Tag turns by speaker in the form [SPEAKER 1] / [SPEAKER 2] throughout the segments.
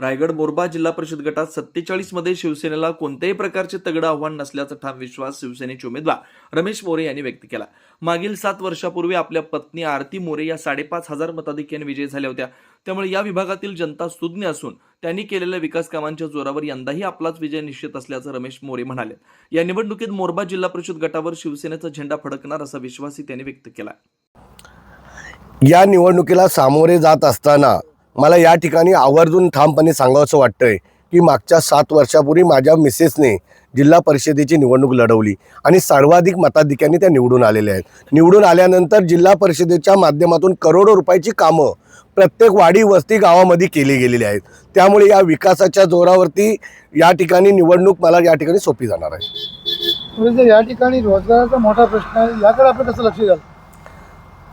[SPEAKER 1] रायगड मोरबा जिल्हा परिषद गटात 47 मध्ये शिवसेनेला कोणत्याही प्रकारचे तगडं आव्हान नसल्याचा ठाम विश्वास शिवसेनेचे उमेदवार रमेश मोरे यांनी व्यक्त केला। मागील 7 वर्षापूर्वी आपल्या पत्नी आरती मोरे या 5,500 मताधिक्याने विजयी झाल्या होत्या। त्यामुळे या विभागातील जनता सुज्ञ असून त्यांनी केलेल्या विकास कामांच्या जोरावर यंदाही आपलाच विजय निश्चित असल्याचं रमेश मोरे म्हणाले। या निवडणुकीत मोरबा जिल्हा परिषद गटावर शिवसेनेचा झेंडा फडकणार असा विश्वासही त्यांनी व्यक्त केला।
[SPEAKER 2] या निवडणुकीला सामोरे जात असताना मला या ठिकाणी आवर्जून ठामपणे सांगावंसं वाटतंय की मागच्या 7 वर्षापूर्वी माझ्या मिसेसने जिल्हा परिषदेची निवडणूक लढवली आणि सर्वाधिक मताधिक्याने त्या निवडून आलेल्या आहेत। निवडून आल्यानंतर जिल्हा परिषदेच्या माध्यमातून करोडो रुपयाची कामं प्रत्येक वाडी वस्ती गावामध्ये केली गेलेली आहेत। त्यामुळे या विकासाच्या जोरावरती या ठिकाणी निवडणूक मला या ठिकाणी सोपी जाणार आहे।
[SPEAKER 3] या ठिकाणी रोजगाराचा मोठा प्रश्न आहे, याकडे आपण कसं लक्ष द्याल?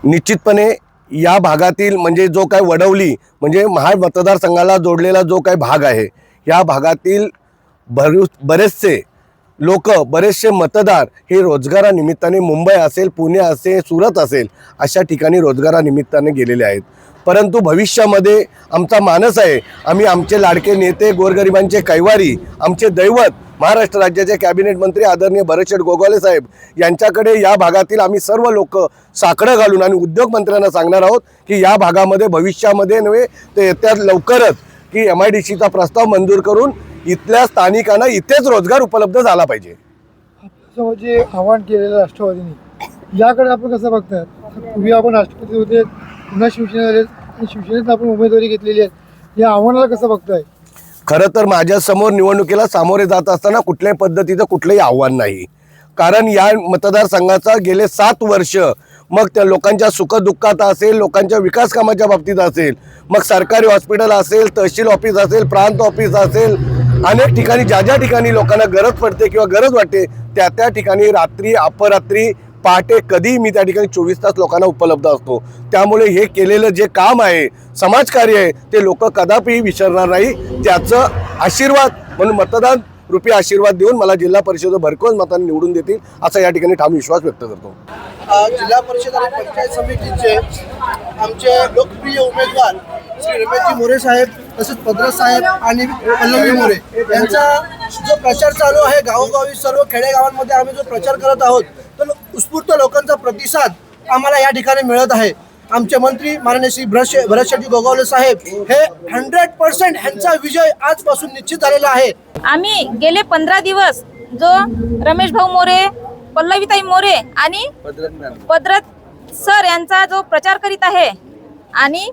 [SPEAKER 2] निश्चितपणे या भागातील म्हणजे जो काय वडवली म्हणजे महाड मतदारसंघाला जोडलेला जो काही भाग आहे, या भागातील बरेचसे लोक बरेचसे मतदार हे रोजगारानिमित्ताने मुंबई असेल, पुणे असेल, सुरत असेल अशा ठिकाणी रोजगारानिमित्ताने गेलेले आहेत। परंतु भविष्यामध्ये आमचा मानस आहे, आम्ही आमचे लाडके नेते, गोरगरिबांचे कैवारी, आमचे दैवत महाराष्ट्र राज्याचे कॅबिनेट मंत्री आदरणीय भरतशेठ गोगावले साहेब यांच्याकडे या भागातील आम्ही सर्व लोक साकडं घालून आणि उद्योग मंत्र्यांना सांगणार आहोत की या भागामध्ये भविष्यामध्ये नव्हे तर येत्या लवकरच की MIDCचा प्रस्ताव मंजूर करून इथल्या स्थानिकांना इथेच रोजगार उपलब्ध झाला पाहिजे।
[SPEAKER 3] जे आव्हान केलेलं राष्ट्रवादीने याकडे आपण कसं बघताय? पूर्वी आपण राष्ट्रपती होते, पुन्हा शिवसेना आले आणि शिवसेनेत आपण उमेदवारी घेतलेली आहे, या आव्हानाला कसं बघताय?
[SPEAKER 2] खरं तर माझ्यासमोर निवडणुकीला सामोरे जात असताना कुठल्याही पद्धतीचं कुठलंही आव्हान नाही, कारण या मतदारसंघाचा गेले 7 वर्ष मग त्या लोकांच्या सुखदुःखात असेल, लोकांच्या विकास कामाच्या बाबतीत असेल, मग सरकारी हॉस्पिटल असेल, तहसील ऑफिस असेल, प्रांत ऑफिस असेल, अनेक ठिकाणी ज्या ठिकाणी लोकांना गरज पडते किंवा गरज वाटते त्या ठिकाणी रात्री अपरात्री पहाटे कधी मी त्या ठिकाणी 24 तास लोकांना उपलब्ध असतो। त्यामुळे हे केलेलं जे काम आहे, समाजकार्य आहे, ते लोक कदापिही विसरणार नाही। त्याचं आशीर्वाद म्हणून मतदान रूपी आशीर्वाद देऊन मला जिल्हा परिषद भरघोस मतांनी निवडून देतील असा या ठिकाणी ठाम विश्वास व्यक्त करतो।
[SPEAKER 4] जिल्हा परिषद आणि पंचायत समितीचे आमचे लोकप्रिय उमेदवार श्री रमेशजी मोरे साहेब, तसेच पद्रत साहेब आणि पल्लवी मोरे यांचा जो प्रचार चालू आहे, गावोगावी सर्व खेडेगावांमध्ये आम्ही जो प्रचार करत आहोत, तर उत्स्फूर्त लोकांचा प्रतिसाद आम्हाला या ठिकाणी मिळत आहे। आमचे मंत्री माननीय श्री भरतशेठजी गोगावले साहेब हे 100% ह्यांचा विजय आजपासून निश्चित झालेला आहे।
[SPEAKER 5] आम्ही गेले 15 दिवस जो रमेश भाऊ मोरे, पल्लवीताई मोरे आणि पद्रत सर यांचा जो प्रचार करीत आहे आणि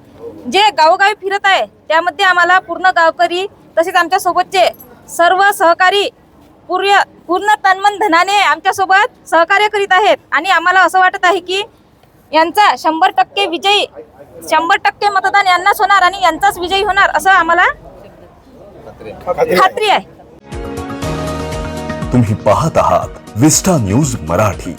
[SPEAKER 5] जे गावोगावी फिरत आहे, त्यामध्ये आम्हाला पूर्ण गावकरी तसेच आमच्या सोबतचे सर्व सहकारी पूर्ण तनमन धनाने आमच्या सोबत सहकार्य करीत आहेत आणि आम्हाला असं वाटत आहे की यांचा 100% विजयी, 100% मतदान यांनाच होणार आणि यांचाच विजयी होणार असं आम्हाला खात्री आहे।
[SPEAKER 6] तुम्ही पाहत आहात विस्टा न्यूज मराठी।